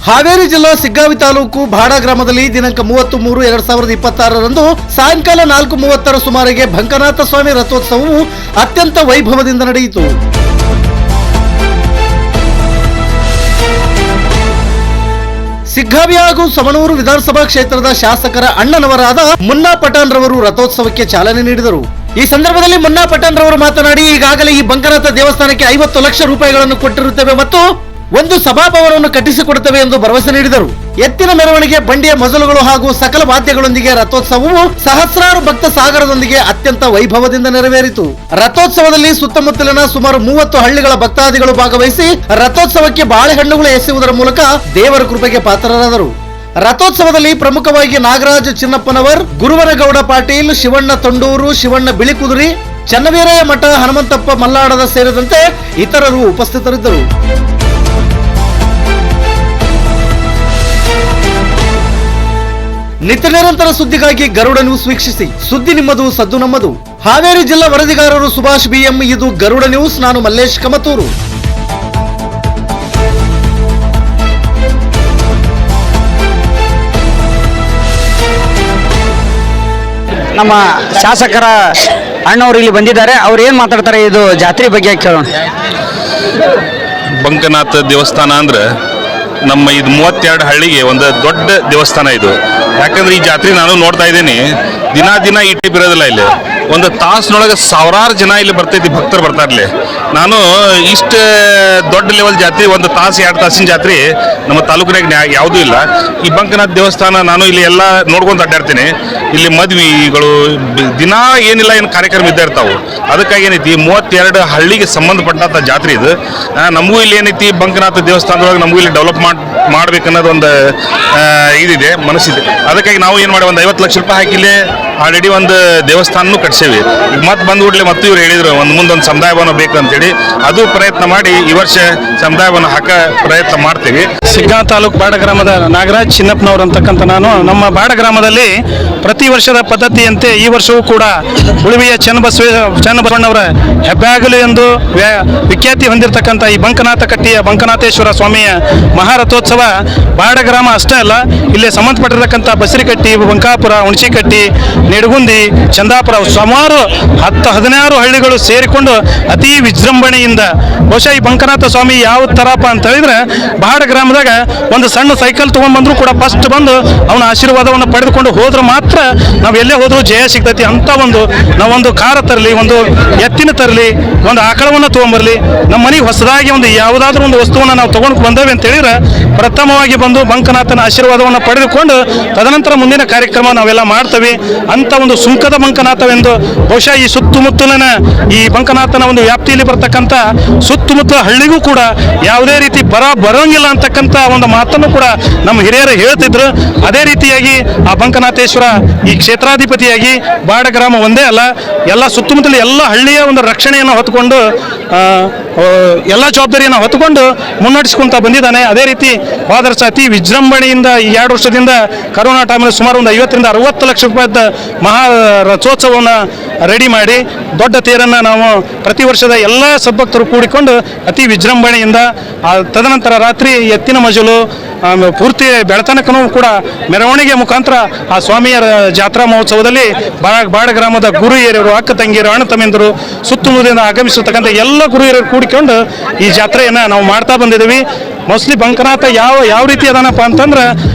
ಹಾವೇರಿ ಜಿಲ್ಲಾ ಸಿಗ್ಗಾವಿ ತಾಲೂಕು ಬಾಡ ಗ್ರಾಮದಲ್ಲಿ ದಿನಾಂಕ 30-3-2026 ಸಾಯಂಕಾಲ 4:30 ಸುಮಾರಿಗೆ ಬಂಕನಾಥ ಸ್ವಾಮಿ ರಥೋತ್ಸವವು ಅತ್ಯಂತ ವೈಭವದಿಂದ ನಡೆಯಿತು. ಸಿಗ್ಗಾವಿ ಹಾಗೂ ಸಮನೂರು ವಿಧಾನಸಭಾ ಕ್ಷೇತ್ರದ ಶಾಸಕರ ಅಣ್ಣನವರಾದ ಮುನ್ನಾ ಪಠಾಣ್ ರವರು ರಥೋತ್ಸವಕ್ಕೆ ಚಾಲನೆ ನೀಡಿದರು. ಈ ಸಂದರ್ಭದಲ್ಲಿ ಮುನ್ನಾ ಪಠಾಣ್ ರವರು ಮಾತನಾಡಿ, ಈಗಾಗಲೇ ಈ ಬಂಕನಾಥ ದೇವಸ್ಥಾನಕ್ಕೆ 50 ಲಕ್ಷ ರೂಪಾಯಿಗಳನ್ನು ಕೊಟ್ಟಿರುತ್ತೇವೆ ಮತ್ತು ಒಂದು ಸಭಾಭವನವನ್ನು ಕಟ್ಟಿಸಿಕೊಡುತ್ತೇವೆ ಎಂದು ಭರವಸೆ ನೀಡಿದರು. ಎತ್ತಿನ ಮೆರವಣಿಗೆ, ಬಂಡಿಯ ಮಜಲುಗಳು ಹಾಗೂ ಸಕಲ ವಾದ್ಯಗಳೊಂದಿಗೆ ರಥೋತ್ಸವವು ಸಹಸ್ರಾರು ಭಕ್ತ ಸಾಗರದೊಂದಿಗೆ ಅತ್ಯಂತ ವೈಭವದಿಂದ ನೆರವೇರಿತು. ರಥೋತ್ಸವದಲ್ಲಿ ಸುತ್ತಮುತ್ತಲಿನ ಸುಮಾರು 30 ಹಳ್ಳಿಗಳ ಭಕ್ತಾದಿಗಳು ಭಾಗವಹಿಸಿ ರಥೋತ್ಸವಕ್ಕೆ ಬಾಳೆಹಣ್ಣುಗಳು ಎಸೆಯುವುದರ ಮೂಲಕ ದೇವರ ಕೃಪೆಗೆ ಪಾತ್ರರಾದರು. ರಥೋತ್ಸವದಲ್ಲಿ ಪ್ರಮುಖವಾಗಿ ನಾಗರಾಜ ಚಿನ್ನಪ್ಪನವರ್, ಗುರುವನಗೌಡ ಪಾಟೀಲ್, ಶಿವಣ್ಣ ತೊಂಡೂರು, ಶಿವಣ್ಣ ಬಿಳಿಕುದುರಿ, ಚನ್ನವೀರಯ್ಯ ಮಠ, ಹನುಮಂತಪ್ಪ ಮಲ್ಲಾಡದ ಸೇರಿದಂತೆ ಇತರರು ಉಪಸ್ಥಿತರಿದ್ದರು. ನಿತ್ಯ ನಿರಂತರ ಸುದ್ದಿಗಾಗಿ ಗರುಡ ನ್ಯೂಸ್ ವೀಕ್ಷಿಸಿ. ಸುದ್ದಿ ನಿಮ್ಮದು, ಸದ್ದು ನಮ್ಮದು. ಹಾವೇರಿ ಜಿಲ್ಲಾ ವರದಿಗಾರರು ಸುಭಾಷ್ BM. ಇದು ಗರುಡ ನ್ಯೂಸ್. ನಾನು ಮಲ್ಲೇಶ್ ಕಮತೂರು. ನಮ್ಮ ಶಾಸಕರ ಅಣ್ಣವರು ಇಲ್ಲಿ ಬಂದಿದ್ದಾರೆ. ಅವ್ರು ಏನು ಮಾತಾಡ್ತಾರೆ ಇದು ಜಾತ್ರೆ ಬಗ್ಗೆ ಕೇಳೋಣ. ಬಂಕನಾಥ ದೇವಸ್ಥಾನ ಅಂದ್ರೆ ನಮ್ಮ ಇದು 32 ಹಳ್ಳಿಗೆ ಒಂದು ದೊಡ್ಡ ದೇವಸ್ಥಾನ ಇದು. ಯಾಕಂದ್ರೆ ಈ ಜಾತ್ರೆ ನಾನು ನೋಡ್ತಾ ಇದ್ದೀನಿ, ದಿನ ಈ ಟೈಪ್ ಇರೋದಿಲ್ಲ. ಇಲ್ಲಿ ಒಂದು ತಾಸಿನೊಳಗೆ ಸಾವಿರಾರು ಜನ ಇಲ್ಲಿ ಬರ್ತೈತಿ, ಭಕ್ತರು ಬರ್ತಾರಲ್ಲಿ. ನಾನು ಇಷ್ಟು ದೊಡ್ಡ ಲೆವೆಲ್ ಜಾತ್ರೆ, ಒಂದು ತಾಸು 2 ತಾಸಿನ ಜಾತ್ರೆ ನಮ್ಮ ತಾಲೂಕಿನಾಗ ಯಾವುದೂ ಇಲ್ಲ. ಈ ಬಂಕನಾಥ ದೇವಸ್ಥಾನ ನಾನು ಇಲ್ಲಿ ಎಲ್ಲ ನೋಡ್ಕೊಂಡು ಅಡ್ಡಾಡ್ತೀನಿ. ಇಲ್ಲಿ ಮದ್ವೆಗಳು ದಿನ ಏನಿಲ್ಲ ಏನು ಕಾರ್ಯಕ್ರಮ ಇದ್ದೇ ಇರ್ತಾವೆ. ಅದಕ್ಕಾಗಿ ಏನೈತಿ 32 ಹಳ್ಳಿಗೆ ಸಂಬಂಧಪಟ್ಟಂಥ ಜಾತ್ರೆ ಇದು. ನಮಗೂ ಇಲ್ಲಿ ಏನೈತಿ, ಬಂಕನಾಥ ದೇವಸ್ಥಾನದೊಳಗೆ ನಮಗೂ ಇಲ್ಲಿ ಡೆವಲಪ್ ಮಾಡ್ಬೇಕನ್ನೋದು ಒಂದು ಇದಿದೆ, ಮನಸ್ಸಿದೆ. ಅದಕ್ಕಾಗಿ ನಾವು ಏನು ಮಾಡಿ ಒಂದು 50 ಲಕ್ಷ ರೂಪಾಯಿ ಹಾಕಿಲ್ಲೇ ಆಲ್ರೆಡಿ ಒಂದು ದೇವಸ್ಥಾನನೂ ಕಟ್ಸೇವಿ. ಈಗ ಮತ್ತೆ ಬಂದ್ಬಿಡ್ಲಿ, ಮತ್ತು ಇವ್ರು ಹೇಳಿದ್ರು ಮುಂದೊಂದು ಸಮುದಾಯ ಭವನ ಬೇಕು ಅಂತೇಳಿ, ಅದು ಪ್ರಯತ್ನ ಮಾಡಿ ಈ ವರ್ಷ ಸಮುದಾಯ ಭವನ ಹಾಕ ಪ್ರಯತ್ನ ಮಾಡ್ತೀವಿ. ಸಿಗ್ಗಾವಿ ತಾಲೂಕು ಬಾಡ ಗ್ರಾಮದ ನಾಗರಾಜ್ ಚಿನ್ನಪ್ಪನವರು ಅಂತಕ್ಕಂಥ ನಾನು. ನಮ್ಮ ಬಾಡ ಗ್ರಾಮದಲ್ಲಿ ಪ್ರತಿ ವರ್ಷದ ಪದ್ಧತಿಯಂತೆ ಈ ವರ್ಷವೂ ಕೂಡ ಉಳಿವಿಯ ಚನ್ನಬಸವಣ್ಣವರ ಹೆಬ್ಬಾಗಲು ಎಂದು ವಿಖ್ಯಾತಿ ಹೊಂದಿರತಕ್ಕಂಥ ಈ ಬಂಕನಾಥ ಕಟ್ಟಿಯ ಬಂಕನಾಥೇಶ್ವರ ಸ್ವಾಮಿಯ ಮಹಾರಥೋತ್ಸವ ಬಾಡ ಗ್ರಾಮ ಅಷ್ಟೇ ಅಲ್ಲ, ಇಲ್ಲಿ ಸಂಬಂಧಪಟ್ಟಿರತಕ್ಕಂಥ ಬಸರಿಕಟ್ಟಿ, ಬಂಕಾಪುರ, ಹುಣಸಿಕಟ್ಟಿ, ನಿಡಗುಂದಿ, ಚಂದಾಪುರ ಸುಮಾರು 10-16 ಹಳ್ಳಿಗಳು ಸೇರಿಕೊಂಡು ಅತಿ ವಿಜೃಂಭಣೆಯಿಂದ, ಬಹುಶಃ ಈ ಬಂಕನಾಥ ಸ್ವಾಮಿ ಯಾವ ಥರಪ್ಪ ಅಂತ ಹೇಳಿದ್ರೆ, ಬಾಡ ಗ್ರಾಮದಾಗ ಒಂದು ಸಣ್ಣ ಸೈಕಲ್ ತೊಗೊಂಡ್ಬಂದ್ರು ಕೂಡ ಫಸ್ಟ್ ಬಂದು ಅವನ ಆಶೀರ್ವಾದವನ್ನು ಪಡೆದುಕೊಂಡು ಹೋದ್ರೆ ಮಾತ್ರ ನಾವು ಎಲ್ಲೇ ಹೋದ್ರೂ ಜಯ ಸಿಗ್ತೈತಿ. ಅಂತ ನಾವೊಂದು ಕಾರ ತರಲಿ, ಒಂದು ಎತ್ತಿನ ತರಲಿ, ಒಂದು ಆಕಳವನ್ನು ತೊಗೊಂಬರಲಿ, ನಮ್ಮ ಮನೆಗೆ ಹೊಸದಾಗಿ ಒಂದು ಯಾವುದಾದ್ರೂ ಒಂದು ವಸ್ತುವನ್ನು ನಾವು ತೊಗೊಂಡು ಬಂದೇವೆ ಅಂತ ಹೇಳಿದ್ರೆ ಪ್ರಥಮವಾಗಿ ಬಂದು ಬಂಕನಾಥನ ಆಶೀರ್ವಾದವನ್ನು ಪಡೆದುಕೊಂಡು ತದನಂತರ ಮುಂದಿನ ಕಾರ್ಯಕ್ರಮ ನಾವೆಲ್ಲ ಮಾಡ್ತೇವೆ. ಅಂತ ಒಂದು ಸುಂಕದ ಬಂಕನಾಥವೆಂದು ಬಹುಶಃ ಈ ಸುತ್ತಮುತ್ತಲಿನ ಈ ಬಂಕನಾಥನ ಒಂದು ವ್ಯಾಪ್ತಿಯಲ್ಲಿ ಬರ್ತಕ್ಕಂಥ ಸುತ್ತಮುತ್ತಲ ಹಳ್ಳಿಗೂ ಕೂಡ ಯಾವುದೇ ರೀತಿ ಬರೋಂಗಿಲ್ಲ ಅಂತಕ್ಕಂಥ ಒಂದು ಮಾತನ್ನು ಕೂಡ ನಮ್ಮ ಹಿರಿಯರು ಹೇಳ್ತಿದ್ರು. ಅದೇ ರೀತಿಯಾಗಿ ಆ ಬಂಕನಾಥೇಶ್ವರ ಈ ಕ್ಷೇತ್ರಾಧಿಪತಿಯಾಗಿ ಬಾಡ ಗ್ರಾಮ ಒಂದೇ ಅಲ್ಲ, ಎಲ್ಲ ಸುತ್ತಮುತ್ತಲ ಎಲ್ಲ ಹಳ್ಳಿಯ ಒಂದು ರಕ್ಷಣೆಯನ್ನು ಹೊತ್ತುಕೊಂಡು ಎಲ್ಲ ಜವಾಬ್ದಾರಿಯನ್ನು ಹೊತ್ತುಕೊಂಡು ಮುನ್ನಡೆಸ್ಕೊಂತ ಬಂದಿದ್ದಾನೆ. ಅದೇ ರೀತಿ ಹೋದರ್ಸ ಅತಿ ವಿಜೃಂಭಣೆಯಿಂದ ಈ 2 ವರ್ಷದಿಂದ ಕರೋನಾ ಟೈಮಲ್ಲಿ ಸುಮಾರು ಒಂದು 50-60 ಲಕ್ಷ ರೂಪಾಯಿದ ಮಹಾ ರಥೋತ್ಸವವನ್ನು ರೆಡಿ ಮಾಡಿ ದೊಡ್ಡ ತೇರನ್ನು ನಾವು ಪ್ರತಿ ವರ್ಷದ ಎಲ್ಲ ಸದ್ಭಕ್ತರು ಕೂಡಿಕೊಂಡು ಅತಿ ವಿಜೃಂಭಣೆಯಿಂದ, ತದನಂತರ ರಾತ್ರಿ ಎತ್ತಿನ ಮಜಲು ಪೂರ್ತಿ ಬೆಳತನಕನೂ ಕೂಡ ಮೆರವಣಿಗೆ ಮುಖಾಂತರ ಆ ಸ್ವಾಮಿಯ ಜಾತ್ರಾ ಮಹೋತ್ಸವದಲ್ಲಿ ಬಾಡ ಗ್ರಾಮದ ಗುರು ಹಿರಿಯರು, ಅಕ್ಕ ತಂಗಿಯರು, ಅಣ್ಣ ತಮ್ಮಿಂದರು, ಸುತ್ತಮುತ್ತಲಿಂದ ಆಗಮಿಸಿರ್ತಕ್ಕಂಥ ಎಲ್ಲ ಗುರು ಹಿರಿಯರು ಕೂಡಿಕೊಂಡು ಈ ಜಾತ್ರೆಯನ್ನು ನಾವು ಮಾಡ್ತಾ ಬಂದಿದ್ದೀವಿ. ಮೋಸ್ಟ್ಲಿ ಬಂಕನಾಥ ಯಾವ ರೀತಿ ಅದಾನಪ್ಪ ಅಂತಂದ್ರೆ,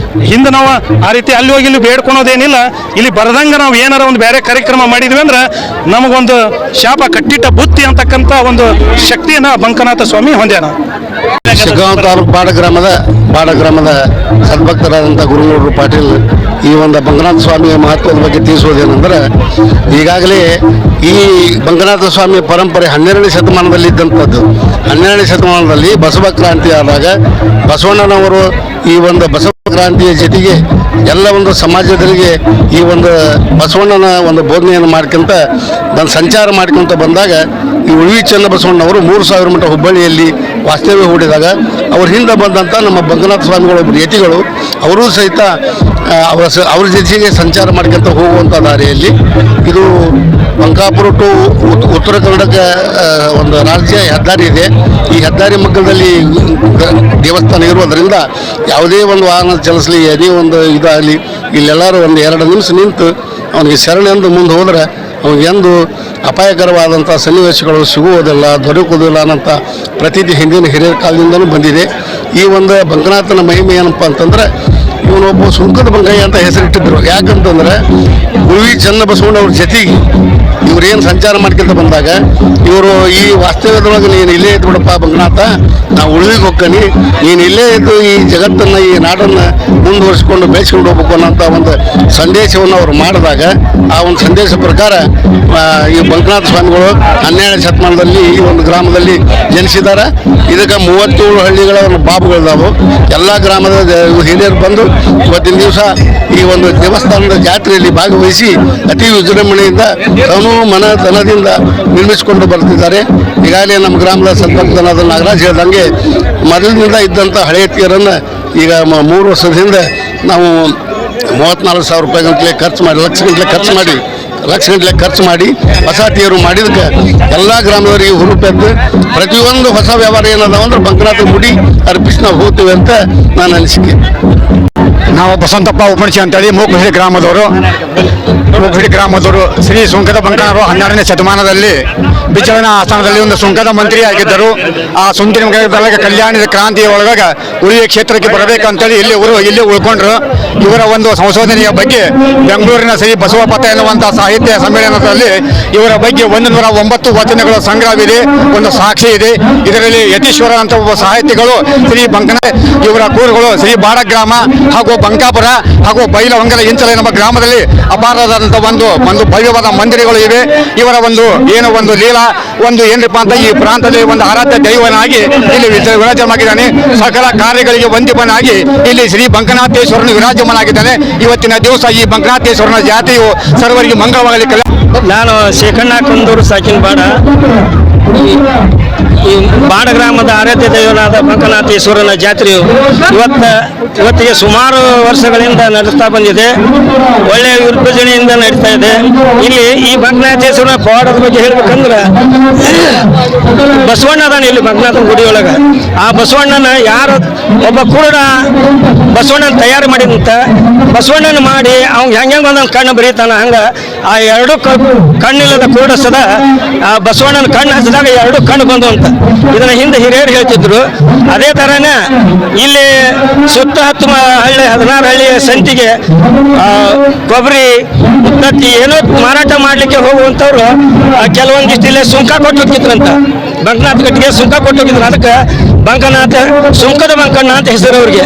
ಹಿಂದೆ ನಾವು ಆ ರೀತಿ ಅಲ್ಲಿ ಹೋಗಿ ಇಲ್ಲಿ ಬೇಡ್ಕೊಳೋದೇನಿಲ್ಲ. ಇಲ್ಲಿ ಬರದಂಗೆ ನಾವು ಏನಾರ ಒಂದು ಬೇರೆ ಕಾರ್ಯಕ್ರಮ ಮಾಡಿದ್ವಿ ಅಂದ್ರೆ ನಮಗೊಂದು ಶಾಪ ಕಟ್ಟಿಟ್ಟ ಬುತ್ತಿ ಅಂತಕ್ಕಂಥ ಒಂದು ಶಕ್ತಿಯನ್ನು ಬಂಕನಾಥ ಸ್ವಾಮಿ ಹೊಂದ್ಯಾನ. ಸಿಗ್ಗಾವಿ ತಾಲೂಕು ಬಾಡ ಗ್ರಾಮದ ಸದ್ಭಕ್ತರಾದಂಥ ಗುರುಗೌಡರು ಪಾಟೀಲ್ ಈ ಒಂದು ಬಂಕನಾಥ ಸ್ವಾಮಿಯ ಮಹತ್ವದ ಬಗ್ಗೆ ತಿಳಿಸುವುದೇನೆಂದರೆ, ಈಗಾಗಲೇ ಈ ಬಂಕನಾಥ ಸ್ವಾಮಿ ಪರಂಪರೆ 12ನೇ ಶತಮಾನದಲ್ಲಿ ಇದ್ದಂಥದ್ದು. 12ನೇ ಶತಮಾನದಲ್ಲಿ ಬಸವ ಕ್ರಾಂತಿ ಆದಾಗ ಬಸವಣ್ಣನವರು ಈ ಒಂದು ಬಸವ ಕ್ರಾಂತಿಯ ಜೊತೆಗೆ ಎಲ್ಲ ಒಂದು ಸಮಾಜದರಿಗೆ ಈ ಒಂದು ಬಸವಣ್ಣನ ಒಂದು ಬೋಧನೆಯನ್ನು ಮಾಡ್ಕೊಂತ ಸಂಚಾರ ಮಾಡ್ಕೊಂತ ಬಂದಾಗ ಈ ಉಳಿವಿ ಚನ್ನಬಸವಣ್ಣವರು 3000 ಮಠ ಹುಬ್ಬಳ್ಳಿಯಲ್ಲಿ ವಾಸ್ತವ್ಯ ಹೂಡಿದಾಗ ಅವ್ರ ಹಿಂದೆ ಬಂದಂಥ ನಮ್ಮ ಬಂಕನಾಥ ಸ್ವಾಮಿಗಳೊಬ್ಬರು ಯತಿಗಳು ಅವರೂ ಸಹಿತ ಅವ್ರ ಜೊತೆಗೆ ಸಂಚಾರ ಮಾಡ್ಕೊಂತ ಹೋಗುವಂಥ ದಾರಿಯಲ್ಲಿ ಇದು ಬಂಕಾಪುರ ಟು ಉತ್ತರ ಕನ್ನಡಕ್ಕೆ ಒಂದು ರಾಜ್ಯ ಹೆದ್ದಾರಿ ಇದೆ. ಈ ಹೆದ್ದಾರಿ ಮಗ್ಗದಲ್ಲಿ ದೇವಸ್ಥಾನ ಇರುವುದರಿಂದ ಯಾವುದೇ ಒಂದು ವಾಹನ ಚಲಿಸಲಿ, ಏನೇ ಒಂದು ಇದಾಗಲಿ, ಇಲ್ಲೆಲ್ಲರೂ ಒಂದು 2 ನಿಮಿಷ ನಿಂತು ಅವನಿಗೆ ಶರಣೆಂದು ಮುಂದೆ ಹೋದರೆ ಅವನಿಗೆಂದು ಅಪಾಯಕರವಾದಂಥ ಸನ್ನಿವೇಶಗಳು ಸಿಗುವುದಿಲ್ಲ, ದೊರಕುವುದಿಲ್ಲ ಅನ್ನೋಂಥ ಪ್ರತೀತಿ ಹಿಂದಿನ ಹಿರಿಯರ ಕಾಲದಿಂದಲೂ ಬಂದಿದೆ. ಈ ಒಂದು ಬಂಕನಾಥನ ಮಹಿಮೆ ಏನಪ್ಪ ಅಂತಂದರೆ, ಇವನೊಬ್ಬ ಸುಂಕದ ಬಂಗಯ್ಯ ಅಂತ ಹೆಸರಿಟ್ಟಿದ್ರು. ಯಾಕಂತಂದರೆ ಗುರುವಿ ಚನ್ನಬಸವಣ್ಣವ್ರ ಜೊತೆಗೆ ಇವ್ರೇನು ಸಂಚಾರ ಮಾಡ್ಕೊಂತ ಬಂದಾಗ ಇವರು ಈ ವಾಸ್ತವ್ಯದೊಳಗೆ ನೀನು ಇಲ್ಲೇ ಇದ್ದು ಬಿಡಪ್ಪ ಬಂಗನಾಥ, ನಾವು ಉಳಿವಿಗೆ ಹೋಗ್ಕನಿ, ನೀನು ಇಲ್ಲೇ ಇದ್ದು ಈ ಜಗತ್ತನ್ನು, ಈ ನಾಡನ್ನು ಮುಂದುವರಿಸ್ಕೊಂಡು ಬೆಳೆಸ್ಕೊಂಡು ಹೋಗ್ಬೇಕು ಅನ್ನೋಂಥ ಒಂದು ಸಂದೇಶವನ್ನು ಅವರು ಮಾಡಿದಾಗ, ಆ ಒಂದು ಸಂದೇಶ ಪ್ರಕಾರ ಈ ಬಂಕನಾಥ ಸ್ವಾಮಿಗಳು 12ನೇ ಶತಮಾನದಲ್ಲಿ ಈ ಒಂದು ಗ್ರಾಮದಲ್ಲಿ ಜನಿಸಿದ್ದಾರೆ. ಇದಕ್ಕೆ 37 ಹಳ್ಳಿಗಳ ಒಂದು ಬಾಬುಗಳಿದಾವೆ. ಎಲ್ಲ ಗ್ರಾಮದ ಹಿರಿಯರು ಬಂದು ಇವತ್ತಿನ ದಿವಸ ಈ ಒಂದು ದೇವಸ್ಥಾನದ ಜಾತ್ರೆಯಲ್ಲಿ ಭಾಗವಹಿಸಿ ಅತಿ ವಿಜೃಂಭಣೆಯಿಂದ ಮನ ಧನದಿಂದ ನಿರ್ಮಿಸಿಕೊಂಡು ಬರ್ತಿದ್ದಾರೆ. ಈಗಾಗಲೇ ನಮ್ಮ ಗ್ರಾಮದ ಸಂಪರ್ಕದನಾದ ನಾಗರಾಜ್ ಹೇಳ್ದಂಗೆ ಮೊದಲಿನಿಂದ ಇದ್ದಂಥ ಹಳೆಯ ತೀರನ್ನು ಈಗ 3 ವರ್ಷದಿಂದ ನಾವು 34,000 ರೂಪಾಯಿ ಗಂಟಲೆ ಖರ್ಚು ಮಾಡಿ ಲಕ್ಷ ಗಂಟಲೆ ಖರ್ಚು ಮಾಡಿ ಹೊಸ ತೀರು ಮಾಡಿದಕ್ಕೆ ಎಲ್ಲ ಗ್ರಾಮದವರಿಗೆ ಹುರುಪೆದ್ದು ಪ್ರತಿಯೊಂದು ಹೊಸ ವ್ಯವಹಾರ ಏನದಾವ ಅಂದ್ರೆ ಬಂಕನಾಥ ಗುಡಿ ಅರ್ಪಿಸಿ ನಾವು ಹೋಗ್ತೀವಿ ಅಂತ ನಾನು ಅನಿಸಿಕೆ. ನಾವು ಬಸವಂತಪ್ಪ ಉಪನಿಷಿ ಅಂತೇಳಿ ಮೂಕುಹಿಡಿ ಗ್ರಾಮದವರು ಶ್ರೀ ಸುಂಕದ ಬಂಕನವರು 12ನೇ ಶತಮಾನದಲ್ಲಿ ಬಿಚ್ಚವನ ಆಸ್ಥಾನದಲ್ಲಿ ಒಂದು ಸುಂಕದ ಮಂತ್ರಿ ಆಗಿದ್ದರು. ಆ ಸುಂಕದ ಕಲ್ಯಾಣದ ಕ್ರಾಂತಿಯ ಒಳಗೆ ಉಳಿಯ ಕ್ಷೇತ್ರಕ್ಕೆ ಬರಬೇಕಂತೇಳಿ ಇಲ್ಲಿ ಉಳ್ಕೊಂಡ್ರು. ಇವರ ಒಂದು ಸಂಶೋಧನೆಯ ಬಗ್ಗೆ ಬೆಂಗಳೂರಿನ ಶ್ರೀ ಬಸವಪಥ ಎನ್ನುವಂಥ ಸಾಹಿತ್ಯ ಸಮ್ಮೇಳನದಲ್ಲಿ ಇವರ ಬಗ್ಗೆ 109 ವಚನಗಳ ಸಂಗ್ರಹವಿದೆ, ಒಂದು ಸಾಕ್ಷಿ ಇದೆ. ಇದರಲ್ಲಿ ಯತೀಶ್ವರ ಅಂತ ಒಬ್ಬ ಸಾಹಿತಿಗಳು ಶ್ರೀ ಬಂಕನ ಇವರ ಕೂರುಗಳು ಶ್ರೀ ಬಾಡಗ್ರಾಮ ಹಾಗೂ ಬಂಕಾಪುರ ಹಾಗೂ ಬೈಲಹೊಂಗಲ ಇಂಚಲ ಎಂಬ ಗ್ರಾಮದಲ್ಲಿ ಅಪಾರವಾದಂಥ ಒಂದು ಭವ್ಯವಾದ ಮಂದಿರಗಳು ಇವೆ. ಇವರ ಒಂದು ಲೀಲಾ ಏನಪ್ಪ ಅಂತ ಈ ಪ್ರಾಂತದಲ್ಲಿ ಒಂದು ಆರಾಧ್ಯ ದೈವನಾಗಿ ಇಲ್ಲಿ ವಿರಾಜಮಾಗಿದ್ದಾನೆ. ಸಕಲ ಕಾರ್ಯಗಳಿಗೆ ವಂದಿಪನಾಗಿ ಇಲ್ಲಿ ಶ್ರೀ ಬಂಕನಾಥೇಶ್ವರನು ವಿರಾಜಮಾನಾಗಿದ್ದಾನೆ. ಇವತ್ತಿನ ದಿವಸ ಈ ಬಂಕನಾಥೇಶ್ವರನ ಜಾತ್ರೆಯು ಸರ್ವರಿಗೆ ಮಂಗಳವಾಗಲಿ. ನಾನು ಶೇಖಣ್ಣ ಕುಂದೂರು ಸಾಕಿನ ಬಾಡ. ಈ ಬಾಡ ಗ್ರಾಮದ ಆರಾಧ್ಯ ದೈವನಾದ ಬಂಕನಾಥೇಶ್ವರನ ಜಾತ್ರೆಯು ಇವತ್ತಿಗೆ ಸುಮಾರು ವರ್ಷಗಳಿಂದ ನಡೆಸ್ತಾ ಬಂದಿದೆ. ಒಳ್ಳೆಯ ವಿಜೃಂಭಣೆಯಿಂದ ನಡೀತಾ ಇದೆ. ಇಲ್ಲಿ ಈ ಬಂಕನಾಥೇಶ್ವರನ ಪವಾಡದ ಬಗ್ಗೆ ಹೇಳ್ಬೇಕಂದ್ರೆ, ಬಸವಣ್ಣ ಅದಾನೆ ಇಲ್ಲಿ ಬಂಕನಾಥನ ಗುಡಿಯೊಳಗೆ. ಆ ಬಸವಣ್ಣನ ಒಬ್ಬ ಕುರುಡ ಬಸವಣ್ಣನ ತಯಾರು ಮಾಡಿದಂತ ಬಸವಣ್ಣನ ಮಾಡಿ ಅವ್ನು ಹೆಂಗೆ ಒಂದೊಂದು ಕಣ್ಣು ಬರೀತಾನ, ಹಂಗೆ ಆ 2 ಕಣ್ಣಿಲ್ಲದ ಕುರುಡಸದ ಆ ಬಸವಣ್ಣನ ಕಣ್ಣು ಹಚ್ಚಿದಾಗ 2 ಕಣ್ಣು ಬಂದು ಅಂತ ಇದನ್ನ ಹಿಂದೆ ಹಿರಿಯರು ಹೇಳ್ತಿದ್ರು. ಅದೇ ಥರನೇ ಇಲ್ಲಿ ಸುತ್ತ 16 ಹಳ್ಳಿಯ ಸಂತಿಗೆ ಕೊಬ್ಬರಿ ಉತ್ತತ್ತಿ ಏನೋ ಮಾರಾಟ ಮಾಡಲಿಕ್ಕೆ ಹೋಗುವಂಥವ್ರು ಕೆಲವೊಂದಿಷ್ಟು ಇಲ್ಲೇ ಸುಂಕ ಕೊಟ್ಟು ಹೋಗ್ತಿದ್ರಂತ. ಬಂಕನಾಥ ಗಟ್ಟಿಗೆ ಸುಂಕ ಕೊಟ್ಟು ಹೋಗಿದ್ರು. ಅದಕ್ಕೆ ಬಂಕನಾಥ ಸುಂಕದ ಬಂಕಣ್ಣ ಅಂತ ಹೆಸರು ಅವ್ರಿಗೆ.